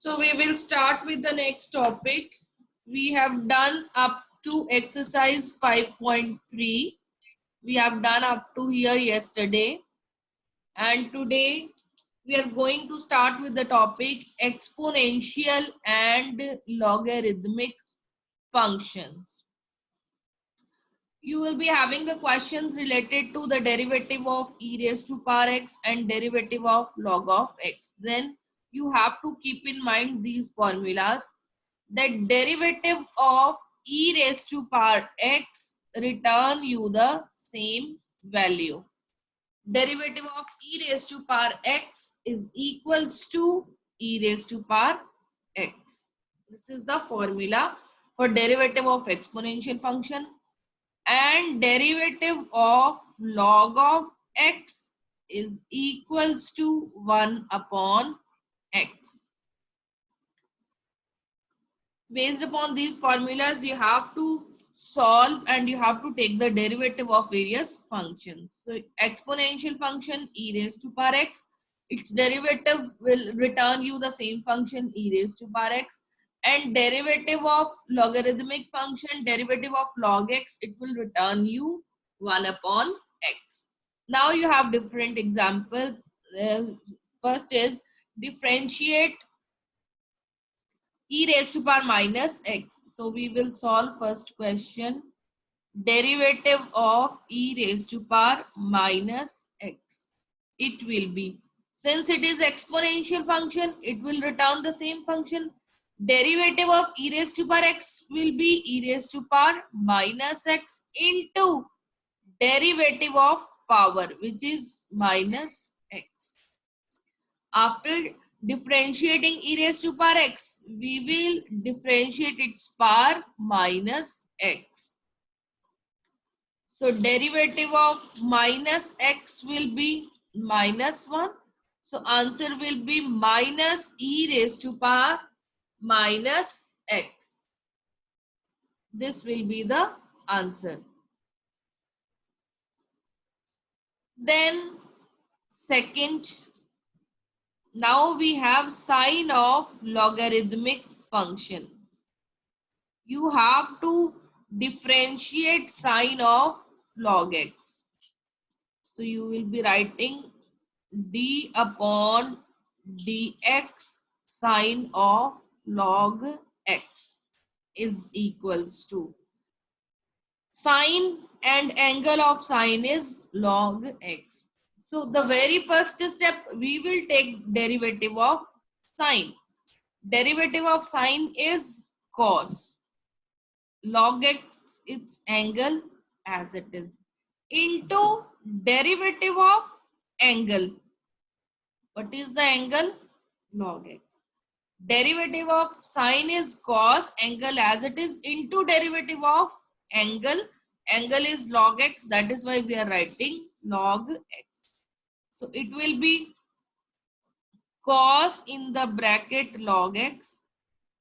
So we will start with the next topic. We have done up to exercise 5.3. We have done up to here yesterday. And today we are going to start with the topic exponential and logarithmic functions. You will be having the questions related to the derivative of e raised to power x and derivative of log of x. Then you have to keep in mind these formulas. That derivative of e raised to power x return you the same value. Derivative of e raised to power x is equals to e raised to power x. This is the formula for derivative of exponential function. And derivative of log of x is equals to 1 upon x. Based upon these formulas, you have to solve and you have to take the derivative of various functions. So exponential function e raised to power x, its derivative will return you the same function e raised to power x. And derivative of logarithmic function, derivative of log x, it will return you 1 upon x. Now you have different examples. First is differentiate e raised to power minus x. So we will solve first question. Derivative of e raised to power minus x. It will be, since it is exponential function, it will return the same function. Derivative of e raised to power x will be e raised to power minus x into derivative of power, which is minus x. After differentiating e raised to power x, we will differentiate its power minus x. So derivative of minus x will be minus 1. So answer will be minus e raised to power minus x. This will be the answer. Then second, now we have sign of logarithmic function. You have to differentiate sign of log x. So you will be writing d upon dx sine of log x is equals to, sine and angle of sine is log x. So the very first step, we will take derivative of sine. Derivative of sine is cos. Log x its angle as it is into derivative of angle. What is the angle? Log x. Derivative of sine is cos, angle as it is, into derivative of angle. Angle is log x, that is why we are writing log x. So it will be cos in the bracket log x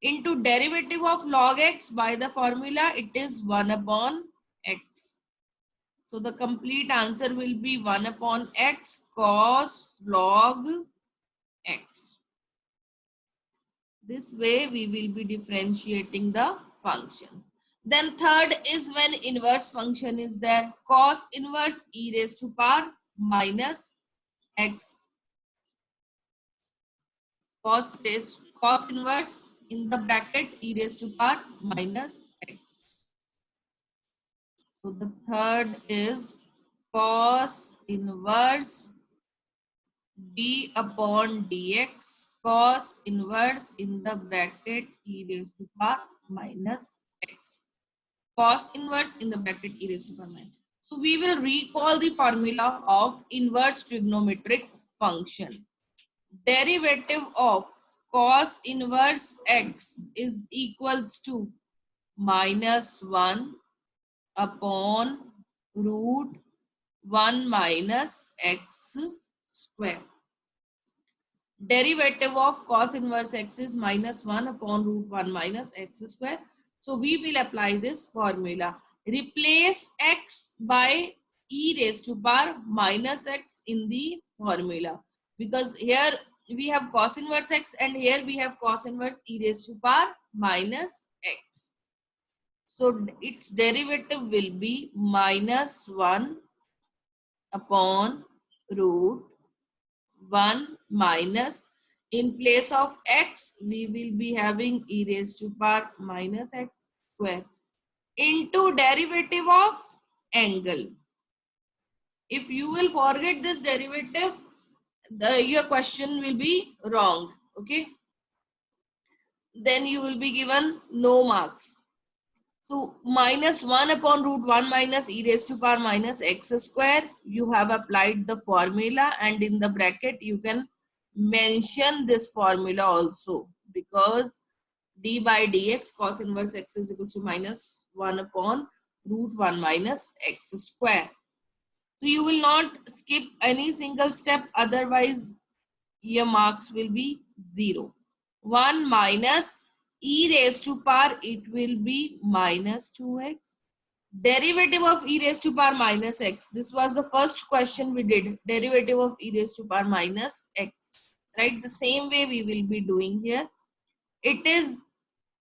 into derivative of log x. By the formula, it is 1 upon x. So the complete answer will be 1 upon x cos log x. This way we will be differentiating the functions. Then third is when inverse function is there. Cos inverse e raised to power minus x. Cos inverse in the bracket e raised to power minus x. So the third is cos inverse d upon dx, cos inverse in the bracket e raised to power minus x. Cos inverse in the bracket e raised to power minus. So we will recall the formula of inverse trigonometric function. Derivative of cos inverse x is equals to minus 1 upon root 1 minus x square. Derivative of cos inverse x is minus 1 upon root 1 minus x square. So we will apply this formula. Replace x by e raised to power minus x in the formula. Because here we have cos inverse x, and here we have cos inverse e raised to power minus x. So its derivative will be minus 1 upon root 1 minus, in place of x we will be having e raised to power minus x square into derivative of angle. If you will forget this derivative, your question will be wrong. Okay, then you will be given no marks. So minus 1 upon root 1 minus e raised to power minus x square, you have applied the formula, and in the bracket you can mention this formula also, because d by dx cos inverse x is equal to minus 1 upon root 1 minus x square. So you will not skip any single step, otherwise your marks will be 0. 1 minus e raised to power, it will be minus 2x. Derivative of e raised to power minus x. This was the first question we did. Derivative of e raised to power minus x. Right? The same way we will be doing here. It is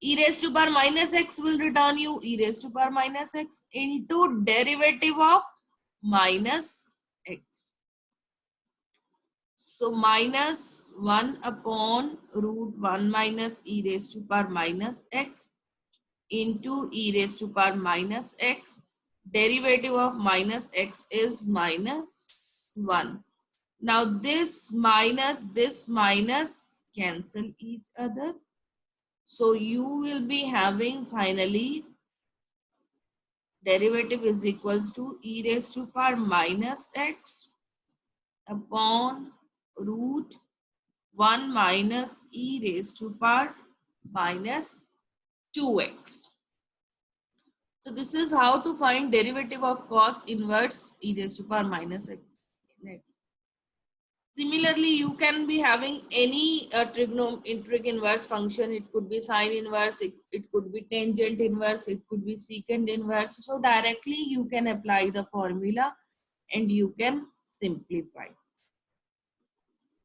e raised to power minus x will return you e raised to power minus x into derivative of minus x. So minus 1 upon root 1 minus e raised to power minus x into e raised to power minus x. Derivative of minus x is minus 1. Now this minus cancel each other. So you will be having finally derivative is equals to e raised to power minus x upon root 1 minus e raised to power minus 2x. So this is how to find derivative of cos inverse e raised to power minus x. Next. Similarly, you can be having any trig inverse function. It could be sine inverse, it could be tangent inverse, it could be secant inverse. So directly you can apply the formula and you can simplify.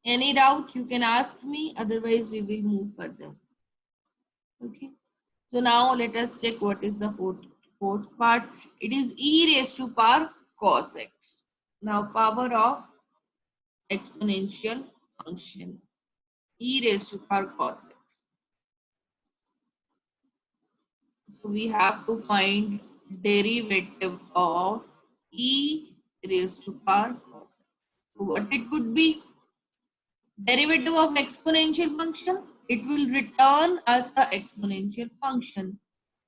Any doubt you can ask me, otherwise we will move further. Okay. So now let us check what is the fourth part. It is e raised to power cos x. Now power of exponential function e raised to power cos x. So we have to find derivative of e raised to power cos x. So what it could be? Derivative of exponential function, it will return as the exponential function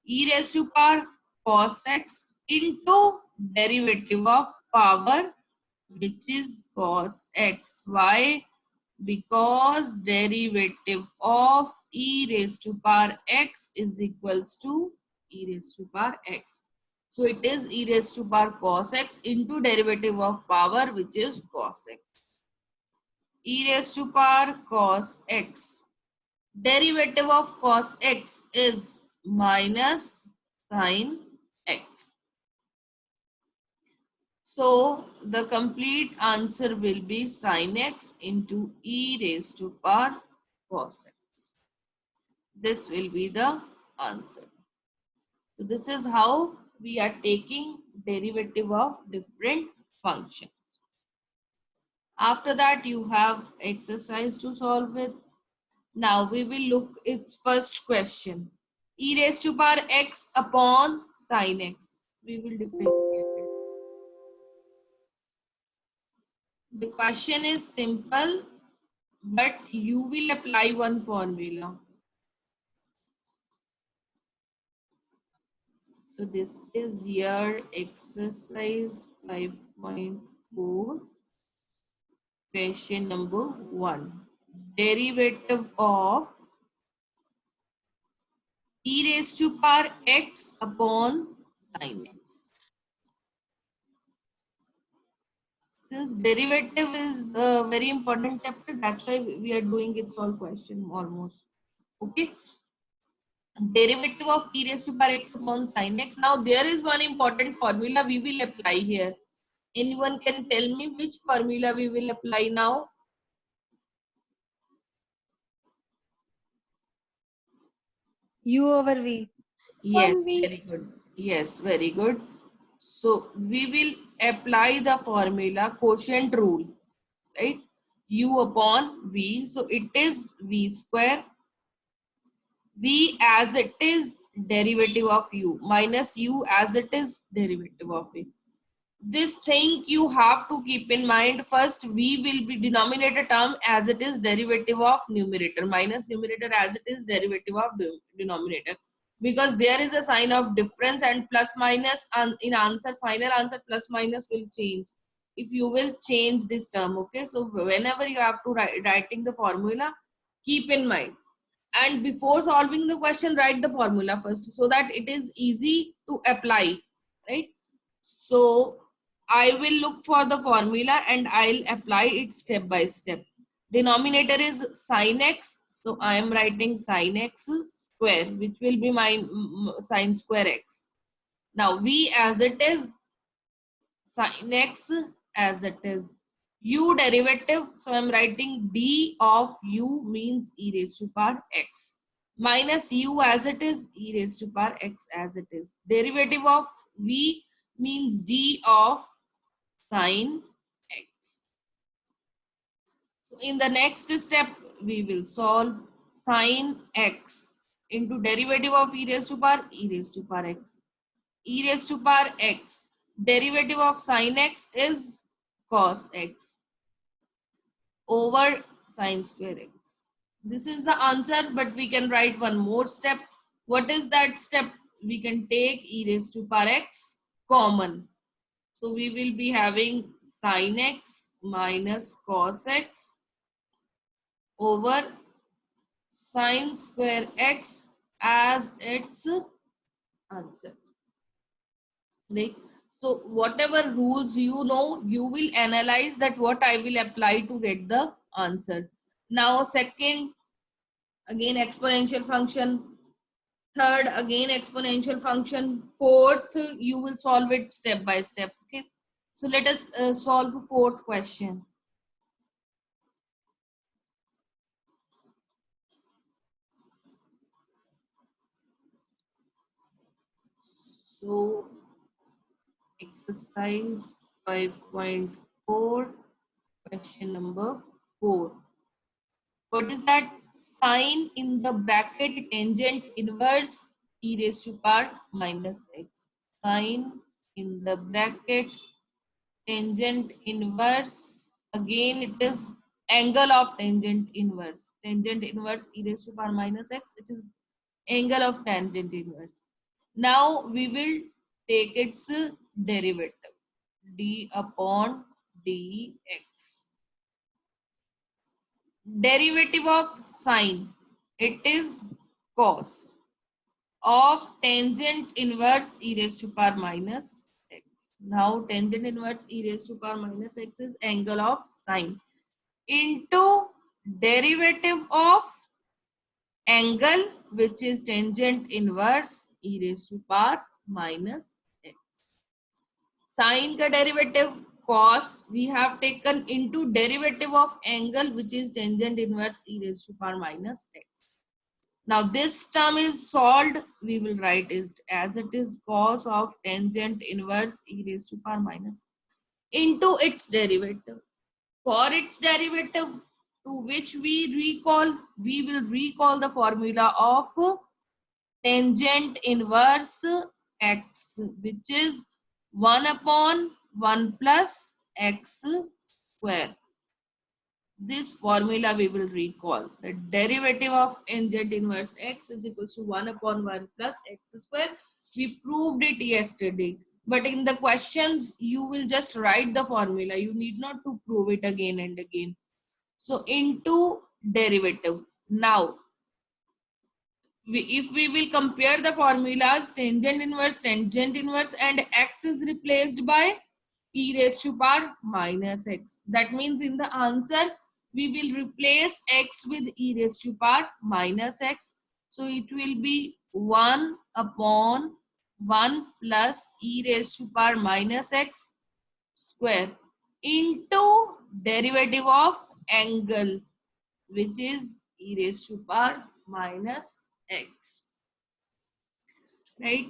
e raised to power cos x into derivative of power, which is cos x. Why? Because derivative of e raised to power x is equals to e raised to power x. So it is e raised to power cos x into derivative of power, which is cos x. E raised to power cos x. Derivative of cos x is minus sin x. So the complete answer will be sin x into e raised to power cos x. This will be the answer. So this is how we are taking derivative of different functions. After that you have exercise to solve with. Now we will look its first question. E raised to power x upon sin x. We will differentiate it. The question is simple, but you will apply one formula. So this is your exercise 5.4, question number 1. Derivative of e raised to power x upon sin x. Since derivative is a very important chapter, that's why we are doing its all question almost. Okay. Derivative of e raised to power x upon sin x. Now there is one important formula we will apply here. Anyone can tell me which formula we will apply now? U over V. Yes, 1V. very good. Yes, very good. So we will apply the formula quotient rule, right? U upon V. So it is V square. V as it is derivative of U minus U as it is derivative of V. This thing you have to keep in mind. First, V will be denominator term as it is derivative of numerator minus numerator as it is derivative of denominator, because there is a sign of difference, and plus minus in answer, final answer, plus minus will change if you will change this term. Okay, so whenever you have to writing the formula, keep in mind, and before solving the question, write the formula first so that it is easy to apply, right? So I will look for the formula and I'll apply it step by step. Denominator is sin x, so I am writing sin x square, which will be my sin square x. Now V as it is, sin x as it is, u derivative, so I'm writing d of u means e raised to power x, minus u as it is, e raised to power x as it is, derivative of v means d of sin x. So in the next step we will solve sin x into derivative of e raised to power, e raised to power x, e raised to power x. Derivative of sin x is cos x over sin square x. This is the answer, but we can write one more step. What is that step? We can take e raised to power x common. So we will be having sin x minus cos x over sin square x as its answer. Like, so whatever rules you know, you will analyze that what I will apply to get the answer. Now second, again exponential function. Third, again exponential function. Fourth, you will solve it step by step. Okay. So let us solve the fourth question. So exercise 5.4, question number 4. What is that? Sine in the bracket tangent inverse e raised to power minus x. Sine in the bracket tangent inverse. Again, it is angle of tangent inverse. Tangent inverse e raised to power minus x. It is angle of tangent inverse. Now we will take its derivative. D upon dx. Derivative of sine, it is cos of tangent inverse e raised to power minus x. Now tangent inverse e raised to power minus x is angle of sine into derivative of angle, which is tangent inverse e raised to power minus x. Sine का derivative cos we have taken into derivative of angle, which is tangent inverse e raised to power minus x. Now this term is solved. We will write it as it is cos of tangent inverse e raised to power minus into its derivative. For its derivative, to which we will recall the formula of tangent inverse x, which is 1 upon 1 plus x square. This formula we will recall. The derivative of tangent inverse x is equal to 1 upon 1 plus x square. We proved it yesterday. But in the questions, you will just write the formula. You need not to prove it again and again. So into derivative. Now, if we will compare the formulas, tangent inverse and x is replaced by e raised to power minus x. That means in the answer, we will replace x with e raised to power minus x. So it will be 1 upon 1 plus e raised to power minus x square into derivative of angle, which is e raised to power minus x. right?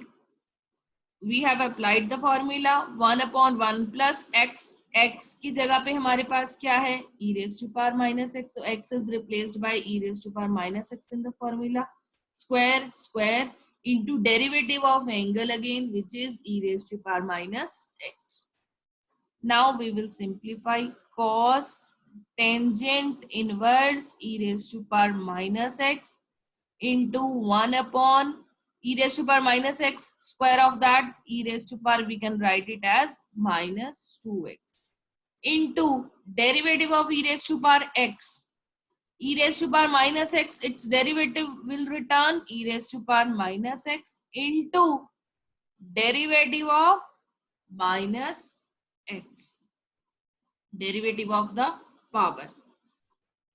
We have applied the formula 1 upon 1 plus x. x की जगह पे हमारे पास क्या है? e raised to power minus x. So x is replaced by e raised to power minus x in the formula. Square into derivative of angle again, which is e raised to power minus x. Now we will simplify. Cos tangent inverse e raised to power minus x into 1 upon e raised to power minus x, square of that e raised to power, we can write it as minus 2x, into derivative of e raised to power x. E raised to power minus x, its derivative will return e raised to power minus x into derivative of minus x, derivative of the power.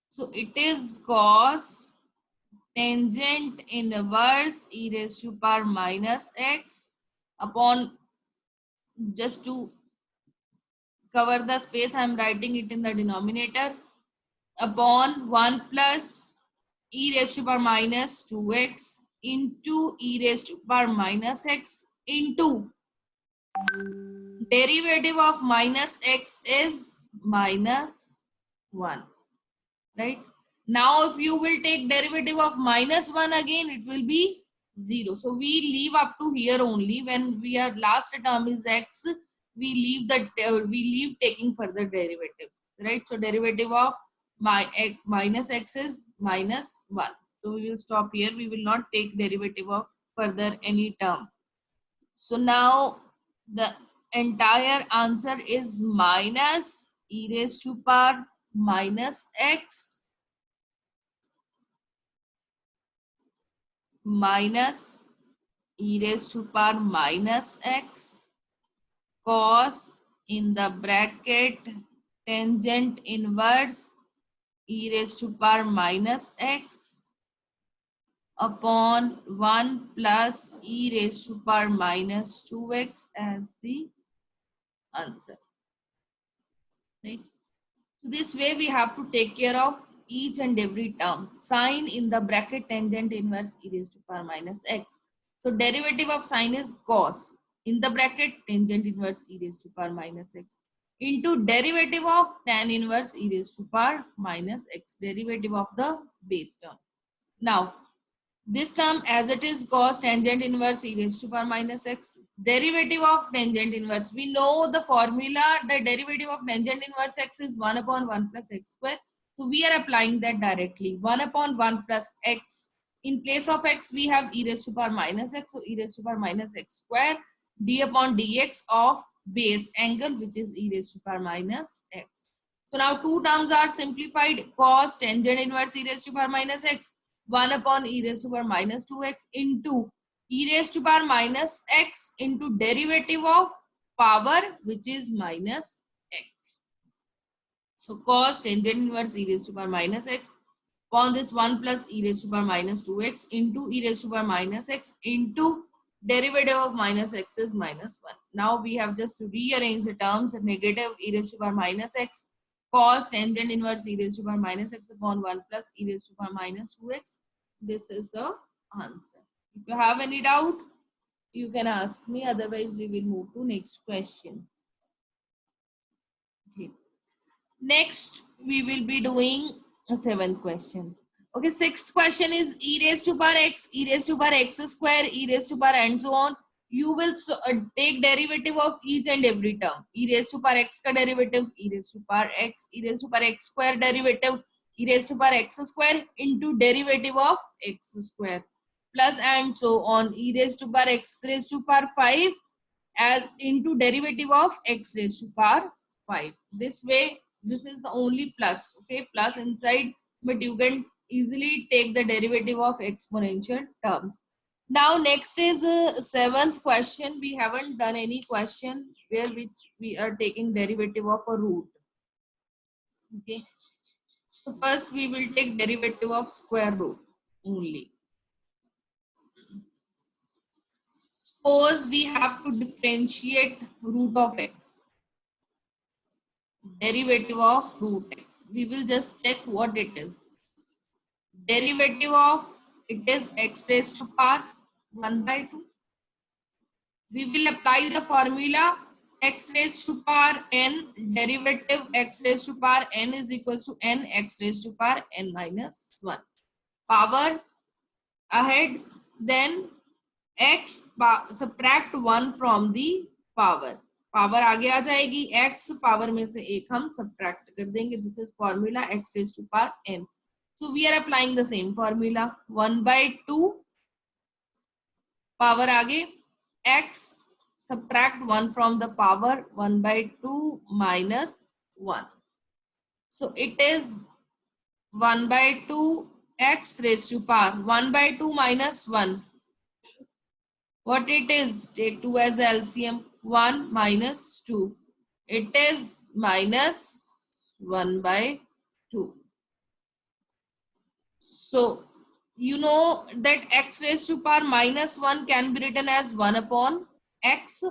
So it is cos tangent inverse e raised to power minus x upon, just to cover the space, I am writing it in the denominator, upon 1 plus e raised to power minus 2x into e raised to power minus x into derivative of minus x is minus 1, right? Now if you will take derivative of minus 1 again, it will be 0. So we leave up to here only. When we are last term is x, we leave taking further derivatives, right? So derivative of minus x is minus 1. So we will stop here. We will not take derivative of further any term. So now the entire answer is minus e raised to power minus x minus e raised to power minus x cos in the bracket tangent inverse e raised to power minus x upon 1 plus e raised to power minus 2x as the answer, right? So this way we have to take care of each and every term. Sine in the bracket tangent inverse e raised to power minus x. So derivative of sine is cos in the bracket tangent inverse e raised to power minus x into derivative of tan inverse e raised to power minus x, derivative of the base term. Now this term as it is cos tangent inverse e raised to power minus x, derivative of tangent inverse. We know the formula, the derivative of tangent inverse x is 1 upon 1 plus x square. So we are applying that directly. 1 upon 1 plus x. In place of x, we have e raised to power minus x. So e raised to power minus x square d upon dx of base angle, which is e raised to power minus x. So now two terms are simplified. Cos tangent inverse e raised to power minus x 1 upon e raised to power minus 2x into e raised to power minus x into derivative of power, which is minus x. So cos tangent inverse e raised to power minus x upon this 1 plus e raised to power minus 2x into e raised to power minus x into derivative of minus x is minus 1. Now we have just rearranged the terms. Negative e raised to power minus x cos tangent inverse e raised to power minus x upon 1 plus e raised to power minus 2x. This is the answer. If you have any doubt, you can ask me. Otherwise, we will move to next question. Okay. Next, we will be doing a 7th question. Okay, 6th question is e raised to power x, e raised to power x square, e raised to power and so on. You will take derivative of each and every term. E raised to power x ka derivative, e raised to power x, e raised to power x square derivative, e raised to power x square into derivative of x square, plus and so on, e raised to power x raised to power 5 as into derivative of x raised to power 5. This way, this is the only plus, okay, plus inside, but you can easily take the derivative of exponential terms. Now next is the 7th question. We haven't done any question where which we are taking derivative of a root. Okay, so first we will take derivative of square root only. Suppose we have to differentiate root of x. Derivative of root x. We will just check what it is. Derivative of it is x raised to power 1 by 2. We will apply the formula x raised to power n, derivative x raised to power n is equals to n x raised to power n minus 1. Power ahead, then x subtract 1 from the power. Power आगे आ जाएगी, x power में से एक हम subtract कर देंगे. This is formula x raise to power n. So we are applying the same formula. 1/2 power आगे, x subtract 1 from the power, 1/2 minus 1. So it is 1/2 x raised to power 1/2 minus 1. What it is? Take 2 as LCM. 1 minus 2. It is minus 1/2. So, you know that x raised to power minus 1 can be written as 1 upon x.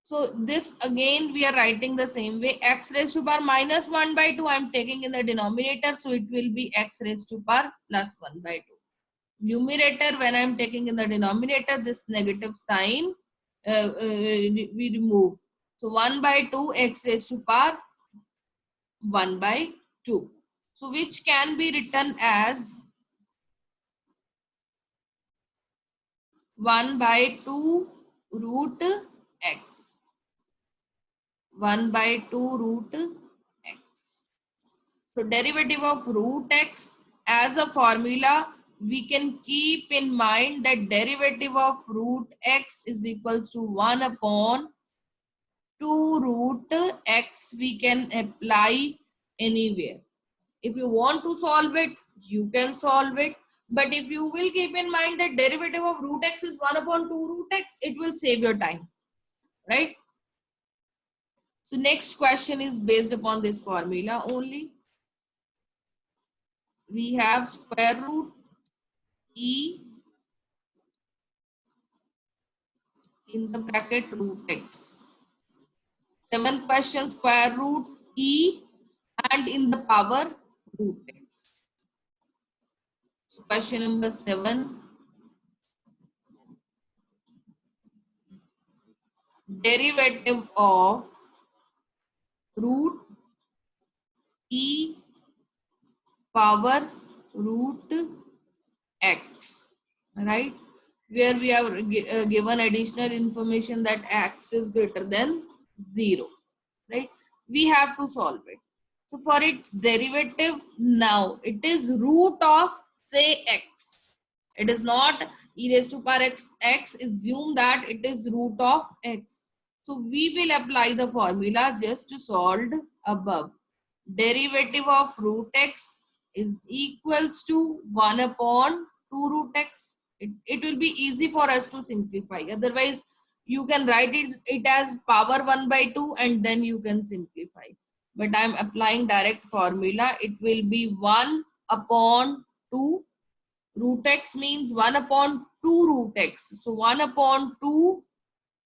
So, this again we are writing the same way. X raised to power minus 1/2 I am taking in the denominator. So, it will be x raised to power plus 1/2. Numerator, when I am taking in the denominator, this negative sign we remove. So 1/2 x raised to power 1/2. So which can be written as 1/2 root x. 1/2 root x. So derivative of root x, as a formula we can keep in mind that derivative of root x is equals to 1 upon 2 root x. We can apply anywhere. If you want to solve it, you can solve it. But if you will keep in mind that derivative of root x is 1 upon 2 root x, it will save your time, right? So next question is based upon this formula only. We have square root e in the bracket root x. 7th question, square root e and in the power root x. So question number 7. Derivative of root e power root x, right? Where we have given additional information that x is greater than 0, right? We have to solve it. So for its derivative, now it is root of, say, x. It is not e raised to power x. X, assume that it is root of x. So we will apply the formula just solved above. Derivative of root x is equals to 1 upon 2 root x. It will be easy for us to simplify. Otherwise, you can write it as power 1/2 and then you can simplify. But I am applying direct formula. It will be 1 upon 2. Root x means 1 upon 2 root x. So 1 upon 2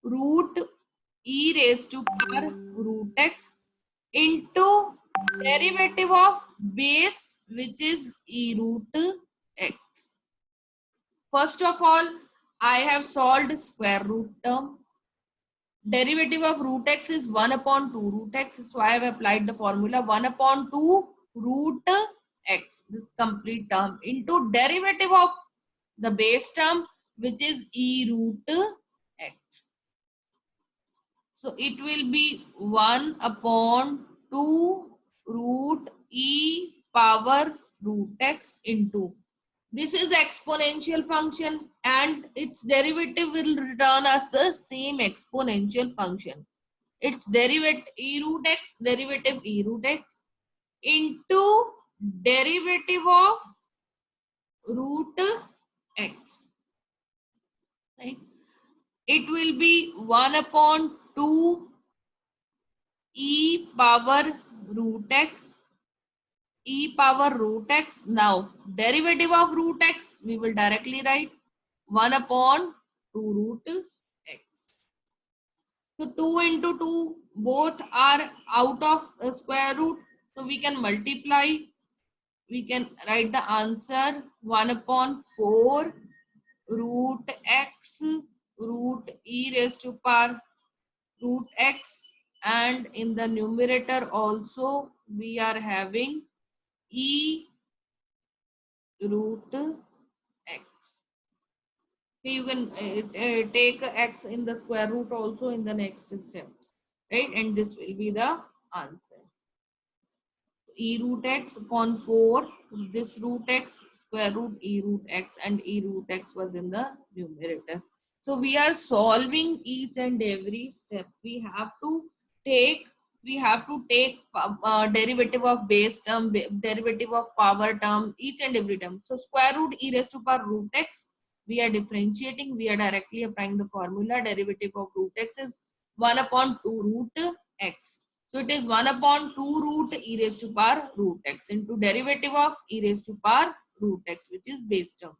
root e raised to power root x into derivative of base, which is e root x. First of all, I have solved square root term. Derivative of root x is 1 upon 2 root x. So I have applied the formula 1 upon 2 root x, this complete term, into derivative of the base term, which is e root x. So it will be 1 upon 2 root e power root x into. This is exponential function and its derivative will return us the same exponential function. Its derivative e root x, derivative e root x into derivative of root x. Right? It will be 1 upon 2 e power root x, e power root x. Now derivative of root x we will directly write 1 upon 2 root x. So 2 into 2 both are out of square root, so we can multiply. We can write the answer 1 upon 4 root x root e raised to power root x, and in the numerator also we are having e root x. Okay, you can take x in the square root also in the next step, right? And this will be the answer. E root x upon 4, this root x, square root e root x, and e root x was in the numerator. So we are solving each and every step. Take we have to take derivative of base term, derivative of power term, each and every term. So square root e raised to power root x, we are differentiating, we are directly applying the formula. Derivative of root x is 1 upon 2 root x. So it is 1 upon 2 root e raised to power root x into derivative of e raised to power root x, which is base term.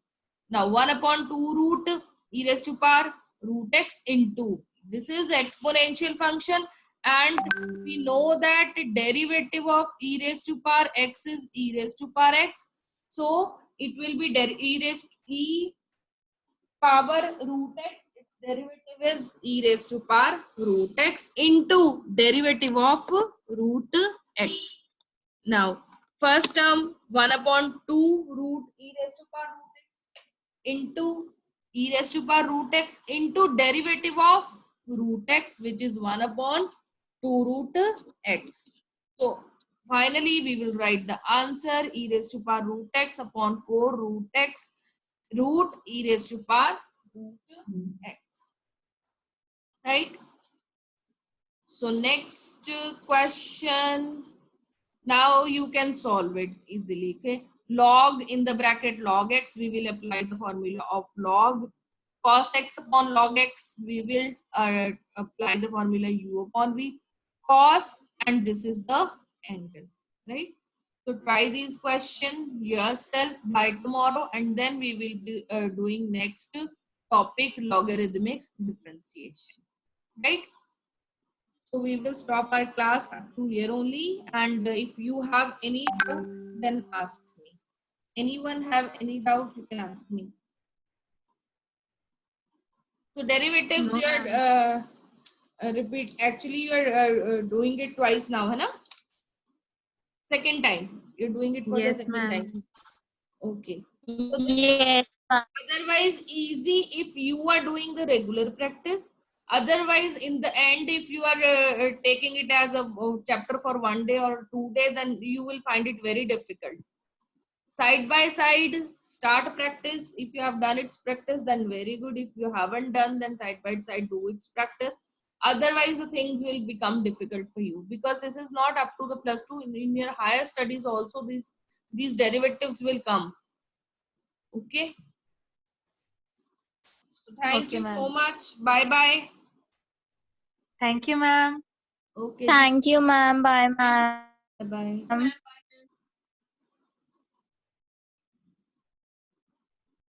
Now 1 upon 2 root e raised to power root x into, this is exponential function, and we know that derivative of e raised to power x is e raised to power x. So it will be e power root x, its derivative is e raised to power root x into derivative of root x. Now, first term 1 upon 2 root e raised to power root x into e raised to power root x into derivative of root x, which is 1 upon 2 root x. So, finally, we will write the answer e raised to power root x upon 4 root x root e raised to power root x, right? So next question, now you can solve it easily. Okay, log in the bracket log x, we will apply the formula of log. Cos x upon log x, we will apply the formula u upon v. Cos, and this is the angle, right? So try these questions yourself by tomorrow, and then we will be doing next topic, logarithmic differentiation, right? So we will stop our class up to here only, and if you have any doubt, then ask me. Anyone have any doubt, you can ask me. So derivatives, No, you are repeat. Actually, you are doing it twice now, है ना? Second time. You're doing it for the yes, second ma'am. time. Okay. So this is Yes, ma'am. otherwise easy if you are doing the regular practice. Otherwise, in the end, if you are taking it as a chapter for 1 day or 2 day, then you will find it very difficult. Side by side, start practice. If you have done its practice, then very good. If you haven't done, then side by side do its practice. Otherwise, the things will become difficult for you, because this is not up to the +2. In your higher studies also, these derivatives will come. Okay. So thank Okay, you so ma'am. much. Bye bye. Thank you, ma'am. Okay. Thank you, ma'am. Bye, ma'am. Bye bye.